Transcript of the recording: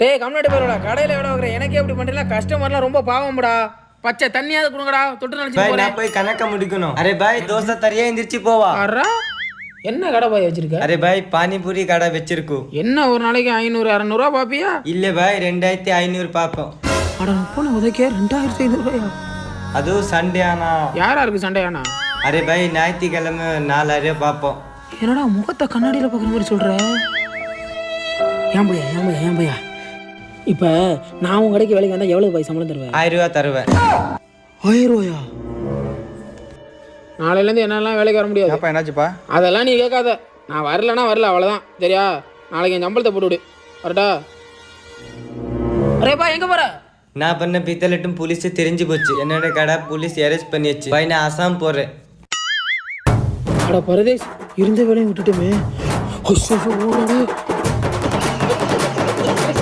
டேய் கம்னாடி போறடா கடையில எவ்வளவு வாங்குற எனக்கே இப்படி பண்றீங்களா கஸ்டமர்லாம் ரொம்ப பாவம்டா பச்சை தண்ணியாவது கொடுங்கடா தொட்டு நினைச்சு பாய் போறேன் நான் போய் கணக்க முடிக்கணும். அரே பாய் தோசை தரியா எந்திரிச்சு போவா. அரா என்ன கடை பாய் வச்சிருக்க அரே பாய் பானிபூரி கடை வச்சிருக்கு. என்ன ஒரு நாளைக்கு 500 600 பாப்பியா இல்ல பாய் 2500 பாப்போம். அட போன உதைக்கே 2500 ரூபாயா அது சண்டே ஆனா யாரா இருக்கு சண்டையானா அரே பாய் ஞாயிற்றுக்கிழமை 4000 பாப்போம். என்னடா முகத்தை கண்ணாடியில பாக்குற மாதிரி சொல்ற ஏன் பையா இப்ப நான் உங்க கடைக்கு வேலைக்கு வந்தா எவ்வளவு பாய் சம்பளம் தருவேன் 1000 ரூபா தருவேன். 1000 ரூபாயா நாளையில இருந்து என்னெல்லாம் வேலைக்கு வர முடியாது அப்பா என்னாச்சுப்பா? அதெல்லாம் நீ கேட்காத நான் வரலன்னா வரல அவ்வளவுதான் சரியா நாளைக்கு என் சம்பளத்தை போட்டு விடு வரட்டா அரேப்பா எங்க போற நான் பண்ண பித்தலட்டும் போலீஸ் தெரிஞ்சு போச்சு. என்னோட கடை போலீஸ் அரெஸ்ட் பண்ணியாச்சு. பாய் நான் அசாம் போறேன். அட பரதேஷ் இருந்த வேலையும் விட்டுட்டுமே